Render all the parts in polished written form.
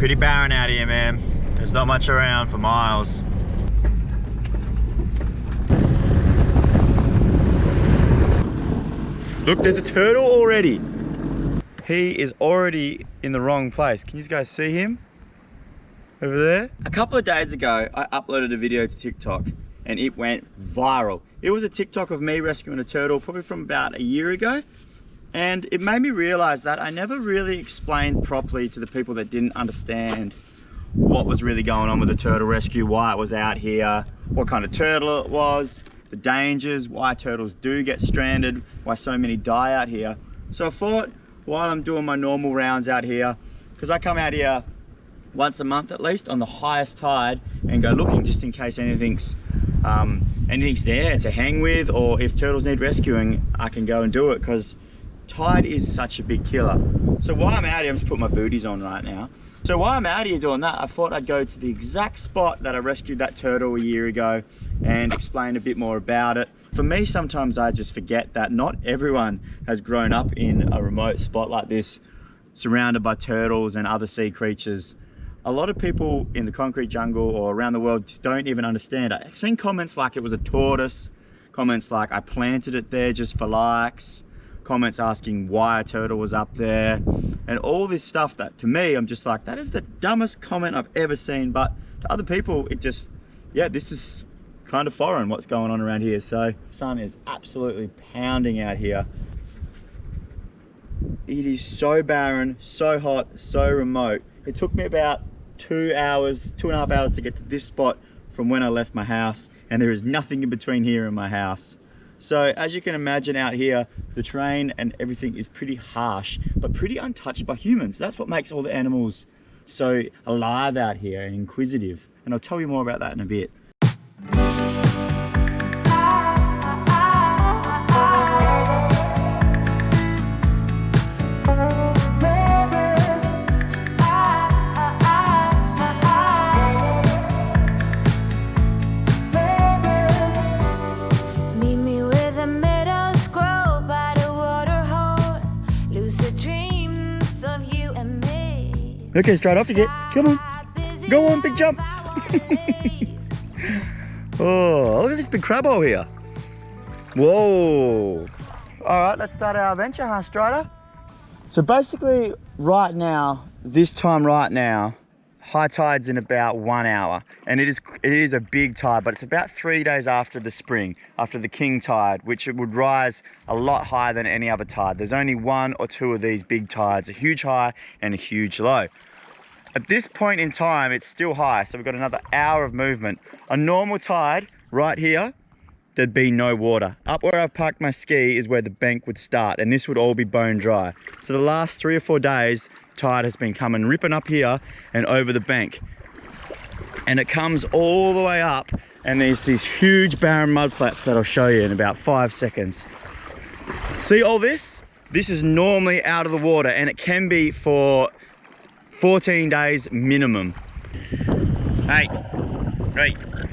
Pretty barren out here, man. There's not much around for miles. Look, there's a turtle already. He is already in the wrong place. Can you guys see him? Over there? A couple of days ago, I uploaded a video to TikTok and it went viral. It was a TikTok of me rescuing a turtle, probably from about a year ago. And it made me realize that I never really explained properly to the people that didn't understand what was really going on with the turtle rescue, why it was out here, what kind of turtle it was, the dangers, why turtles do get stranded, why so many die out here. So I thought, while I'm doing my normal rounds out here, because I come out here once a month at least on the highest tide and go looking just in case anything's there to hang with, or if turtles need rescuing, I can go and do it, because tide is such a big killer. So while I'm out here, I'm just putting my booties on right now. So while I'm out here doing that, I thought I'd go to the exact spot that I rescued that turtle a year ago and explain a bit more about it. For me, sometimes I just forget that not everyone has grown up in a remote spot like this, surrounded by turtles and other sea creatures. A lot of people in the concrete jungle or around the world just don't even understand. I've seen comments like it was a tortoise, comments like I planted it there just for likes, comments asking why a turtle was up there, and all this stuff that to me, I'm just like, that is the dumbest comment I've ever seen. But to other people, it just, yeah, this is kind of foreign what's going on around here. So the sun is absolutely pounding out here. It is so barren, so hot, so remote. It took me about 2.5 hours to get to this spot from when I left my house, and there is nothing in between here and my house. So as you can imagine out here, the terrain and everything is pretty harsh, but pretty untouched by humans. That's what makes all the animals so alive out here and inquisitive. And I'll tell you more about that in a bit. Okay, straight off you get. Come on. Go on, big jump. Oh, look at this big crab hole here. Whoa. All right, let's start our adventure, huh, Strider? So basically, right now, this time right now, high tide's in about 1 hour. And it is a big tide, but it's about 3 days after the spring, after the king tide, which it would rise a lot higher than any other tide. There's only 1 or 2 of these big tides, a huge high and a huge low. At this point in time, it's still high, so we've got another hour of movement. A normal tide, right here, there'd be no water. Up where I've parked my ski is where the bank would start, and this would all be bone dry. So the last 3 or 4 days, tide has been coming, ripping up here and over the bank. And it comes all the way up, and there's these huge barren mudflats that I'll show you in about 5 seconds. See all this? This is normally out of the water, and it can be for 14 days minimum. Hey,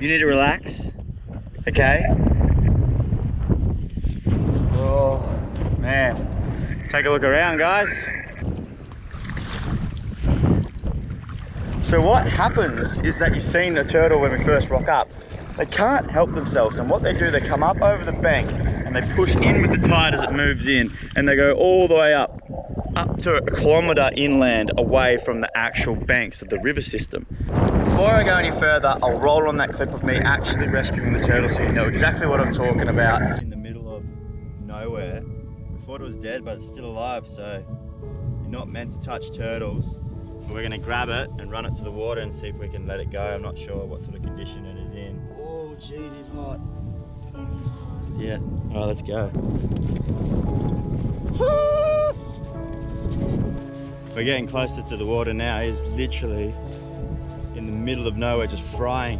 you need to relax, okay? Oh, man. Take a look around, guys. So what happens is that you've seen the turtle when we first rock up. They can't help themselves, and what they do, they come up over the bank and they push in with the tide as it moves in, and they go all the way up to 1 kilometre inland away from the actual banks of the river system. Before I go any further, I'll roll on that clip of me actually rescuing the turtle so you know exactly what I'm talking about. In the middle of nowhere. We thought it was dead, but it's still alive, so you're not meant to touch turtles. But we're gonna grab it and run it to the water and see if we can let it go. I'm not sure what sort of condition it is in. Oh, jeez, he's hot. Yeah, all right, let's go. We're getting closer to the water now. He's literally in the middle of nowhere, just frying.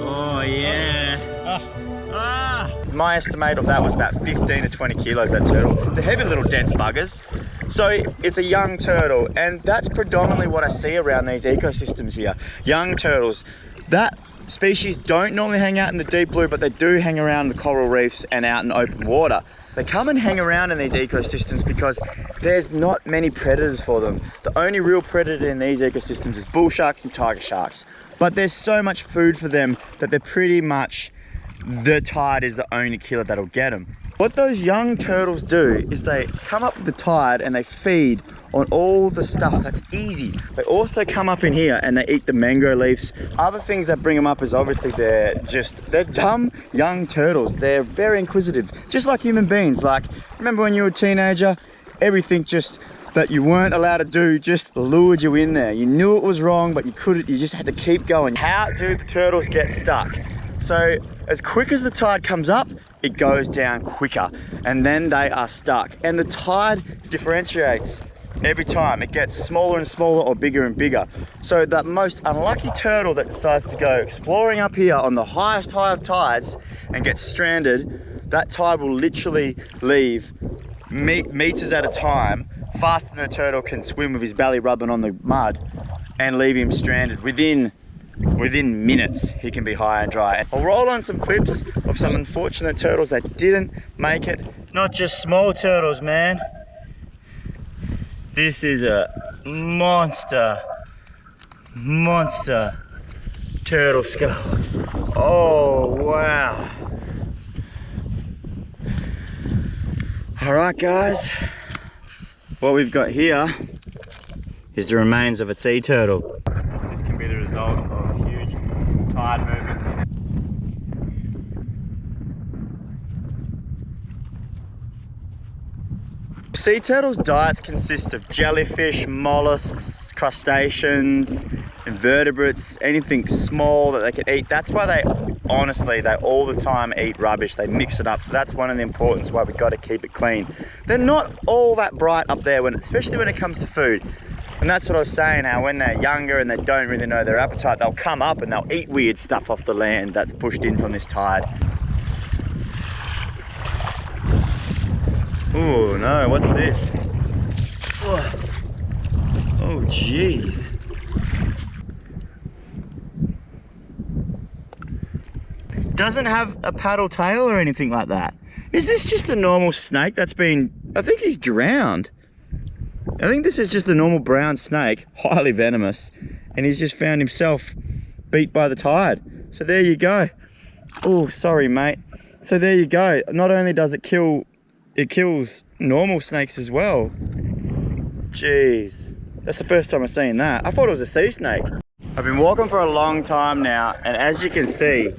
Oh yeah. my estimate of that was about 15 to 20 kilos, that turtle. They're heavy little dense buggers. So it's a young turtle, and that's predominantly what I see around these ecosystems here. Young turtles. That species don't normally hang out in the deep blue, but they do hang around the coral reefs and out in open water. They come and hang around in these ecosystems because there's not many predators for them. The only real predator in these ecosystems is bull sharks and tiger sharks. But there's so much food for them that they're pretty much, the tide is the only killer that'll get them. What those young turtles do is they come up the tide and they feed on all the stuff that's easy. They also come up in here and they eat the mango leaves. Other things that bring them up is obviously they're dumb young turtles. They're very inquisitive, just like human beings. Like, remember when you were a teenager, everything just that you weren't allowed to do just lured you in there. You knew it was wrong, but you couldn't, you just had to keep going. How do the turtles get stuck? So as quick as the tide comes up, it goes down quicker, and then they are stuck. And the tide differentiates every time. It gets smaller and smaller or bigger and bigger. So that most unlucky turtle that decides to go exploring up here on the highest high of tides and gets stranded, that tide will literally leave meters at a time, faster than a turtle can swim with his belly rubbing on the mud, and leave him stranded. Within minutes, he can be high and dry. I'll roll on some clips of some unfortunate turtles that didn't make it. Not just small turtles, man. This is a monster turtle skull. Oh, wow. All right, guys. What we've got here is the remains of a sea turtle. This can be the result of huge tide movements in it. Sea turtles' diets consist of jellyfish, mollusks, crustaceans, invertebrates, anything small that they can eat. That's why they all the time eat rubbish. They mix it up. So that's one of the importance why we've got to keep it clean. They're not all that bright up there, especially when it comes to food. And that's what I was saying, how when they're younger and they don't really know their appetite, they'll come up and they'll eat weird stuff off the land that's pushed in from this tide. Oh no, what's this? Oh jeez. Doesn't have a paddle tail or anything like that. Is this just a normal snake that's been, I think he's drowned. I think this is just a normal brown snake, highly venomous, and he's just found himself beat by the tide. So there you go. Oh, sorry mate. So there you go. Not only does it kill, it kills normal snakes as well. Jeez, that's the first time I've seen that. I thought it was a sea snake. I've been walking for a long time now, and as you can see,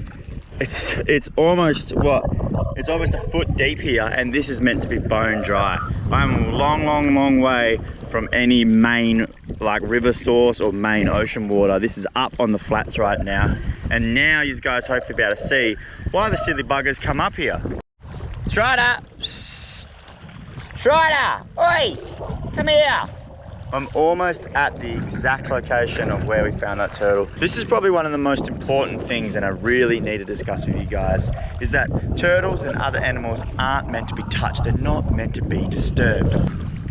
it's almost it's almost a foot deep here, and this is meant to be bone dry. I'm a long way from any main river source or main ocean water. This is up on the flats right now, and now you guys hopefully be able to see why the silly buggers come up here. Strider! Strider! Oi! Come here! I'm almost at the exact location of where we found that turtle. This is probably one of the most important things, and I really need to discuss with you guys, is that turtles and other animals aren't meant to be touched. They're not meant to be disturbed.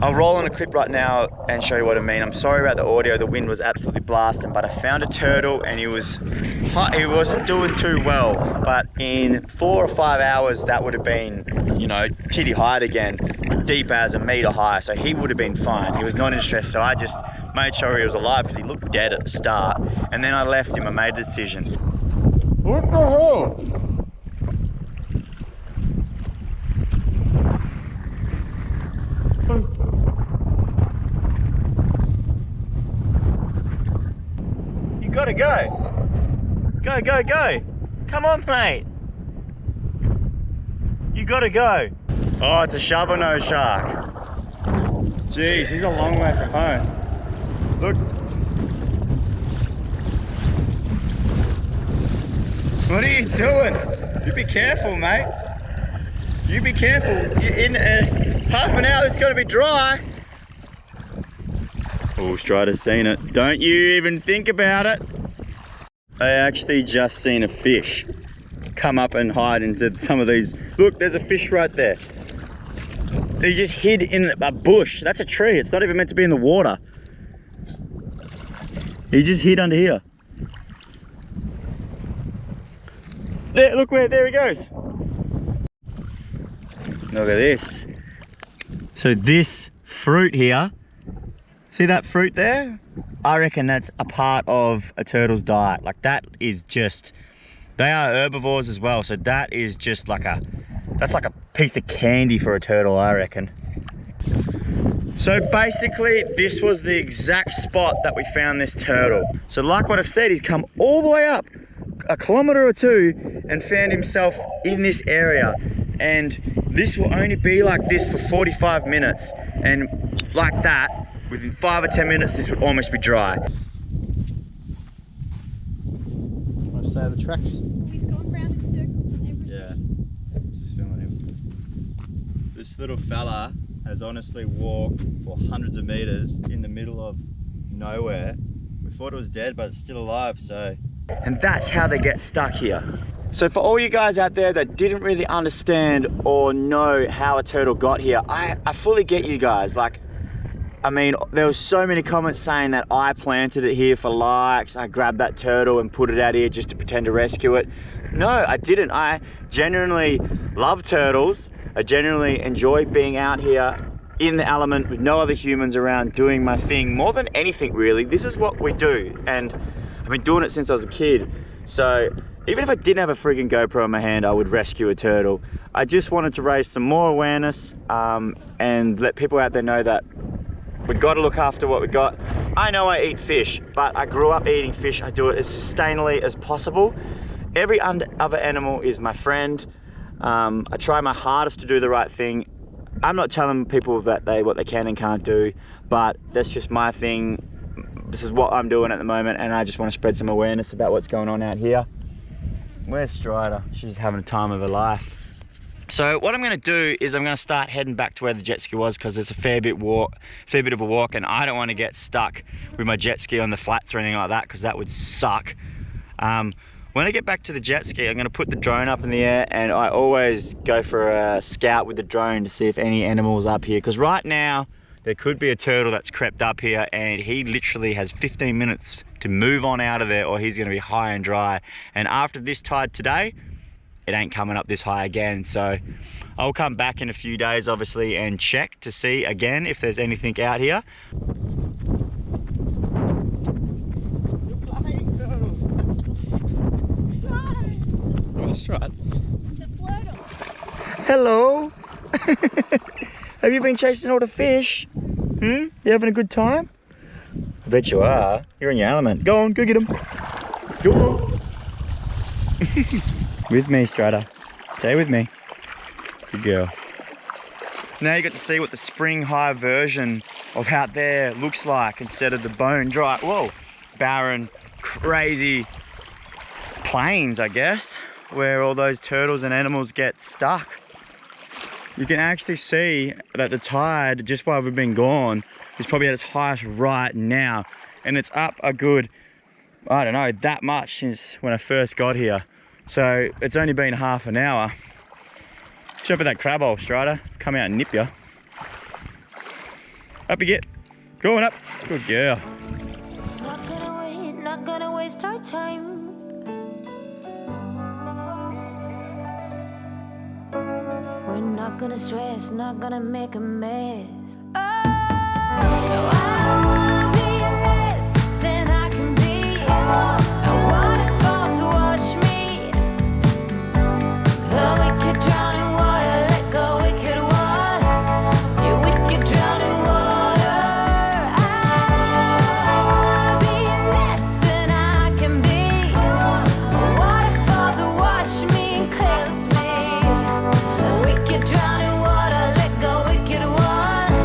I'll roll on a clip right now and show you what I mean. I'm sorry about the audio, the wind was absolutely blasting, but I found a turtle and he wasn't doing too well, but in 4 or 5 hours that would have been, you know, titty height again, deep as 1 meter high, so he would have been fine. He was not in stress, so I just made sure he was alive because he looked dead at the start, and then I left him. I made a decision. What the hell? You gotta go. Go. Come on, mate. You gotta go. Oh, it's a shovel-nosed shark. Jeez, he's a long way from home. Look. What are you doing? You be careful, mate. You be careful. In half an hour, it's gonna be dry. Oh, Strider's seen it. Don't you even think about it. I actually just seen a fish come up and hide into some of these. Look, there's a fish right there. He just hid in a bush. That's a tree. It's not even meant to be in the water. He just hid under here. There, look where, there he goes. Look at this. So this fruit here, see that fruit there? I reckon that's a part of a turtle's diet. Like that is just, they are herbivores as well. So that is just like that's like a piece of candy for a turtle, I reckon. So basically this was the exact spot that we found this turtle. So like what I've said, he's come all the way up a kilometer or two and found himself in this area. And this will only be like this for 45 minutes. And like that, within 5 or 10 minutes, this would almost be dry. Want to say the tracks? He's going round in circles on everything. Yeah, just filming him. This little fella has honestly walked for hundreds of meters in the middle of nowhere. We thought it was dead, but it's still alive, so. And that's how they get stuck here. So for all you guys out there that didn't really understand or know how a turtle got here, I fully get you guys. Like, I mean, there was so many comments saying that I planted it here for likes. I grabbed that turtle and put it out here just to pretend to rescue it. No, I didn't. I genuinely love turtles. I genuinely enjoy being out here in the element with no other humans around doing my thing. More than anything, really, this is what we do. And I've been doing it since I was a kid. So even if I didn't have a freaking GoPro in my hand, I would rescue a turtle. I just wanted to raise some more awareness and let people out there know that we got to look after what we got. I know I eat fish, but I grew up eating fish. I do it as sustainably as possible. Every other animal is my friend. I try my hardest to do the right thing. I'm not telling people that what they can and can't do, but that's just my thing. This is what I'm doing at the moment, and I just want to spread some awareness about what's going on out here. Where's Strider? She's having a time of her life. So what I'm going to do is I'm going to start heading back to where the jet ski was, because there's a fair bit of a walk, and I don't want to get stuck with my jet ski on the flats or anything like that, because that would suck. When I get back to the jet ski, I'm going to put the drone up in the air, and I always go for a scout with the drone to see if any animals up here, because right now there could be a turtle that's crept up here, and he literally has 15 minutes to move on out of there, or he's going to be high and dry. And after this tide today, it ain't coming up this high again. So I'll come back in a few days, obviously, and check to see again if there's anything out here. That's right. It's a floater. Hello. Have you been chasing all the fish? You having a good time? I bet you are. You're in your element. Go on, go get them. Go on. With me, Strider. Stay with me. Good girl. Now you got to see what the spring high version of out there looks like instead of the bone dry, whoa, barren, crazy plains, I guess, where all those turtles and animals get stuck. You can actually see that the tide, just while we've been gone, is probably at its highest right now. And it's up a good, I don't know, that much since when I first got here. So it's only been half an hour. Jump in that crab hole, Strider. Come out and nip you. Up you get. Going up. Good girl. Not gonna waste our time. We're not gonna stress, not gonna make a mess. Oh, no, I don't wanna be less than I can be. I waterfalls to wash me. The wicked drown in water, let go wicked water. You wicked drown in water. I wanna be less than I can be. Waterfalls to wash me and cleanse me. The wicked drown in water, let go wicked water.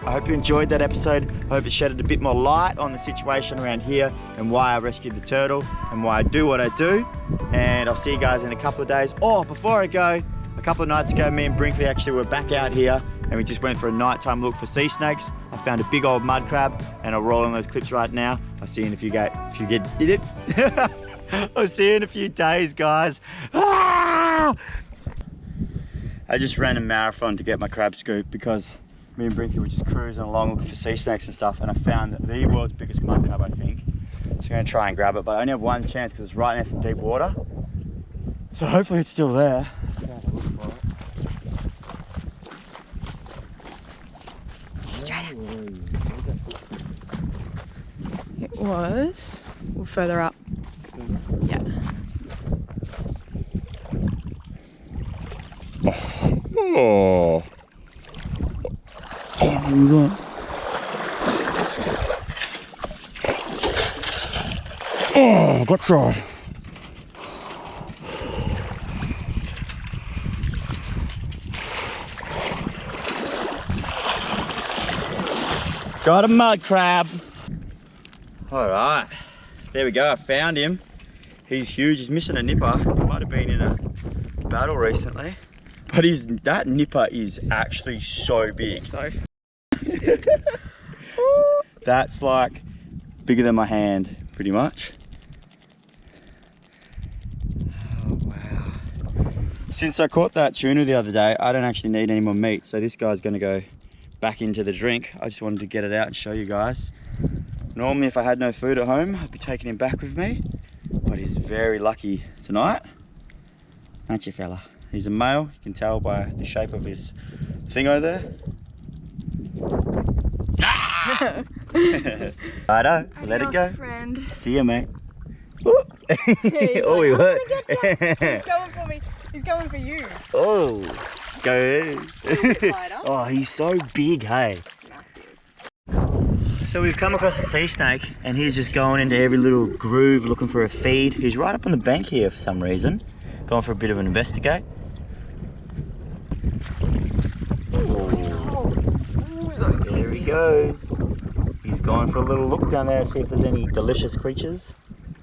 I hope you enjoyed that episode. I hope it shedded a bit more light on the situation around here and why I rescued the turtle and why I do what I do. And I'll see you guys in a couple of days. Oh, before I go, a couple of nights ago, me and Brinkley actually were back out here and we just went for a nighttime look for sea snakes. I found a big old mud crab and I'll roll in those clips right now. I'll see you in a few I'll see you in a few days, guys. Ah! I just ran a marathon to get my crab scoop because me and Brinkley were just cruising along looking for sea snakes and stuff, and I found the world's biggest mud crab, I think. So I'm gonna try and grab it, but I only have one chance because it's right next to deep water. So hopefully it's still there. It was. We're further up. Yeah. Oh. Oh, gotcha. Got a mud crab. All right, there we go. I found him. He's huge. He's missing a nipper. He might have been in a battle recently, but that nipper is actually so big. So. That's like bigger than my hand, pretty much. Oh wow! Since I caught that tuna the other day, I don't actually need any more meat, so this guy's gonna go back into the drink. I just wanted to get it out and show you guys. Normally if I had no food at home, I'd be taking him back with me, but he's very lucky tonight, aren't you, fella? He's a male, you can tell by the shape of his thingo there. Righto, let it go. Friend. See ya, mate. Oh, he worked. He's going for me. He's going for you. Oh, go. Lighter. Oh, he's so big, hey. So we've come across a sea snake and he's just going into every little groove looking for a feed. He's right up on the bank here for some reason. Going for a bit of an investigate. There he goes. He's going for a little look down there to see if there's any delicious creatures.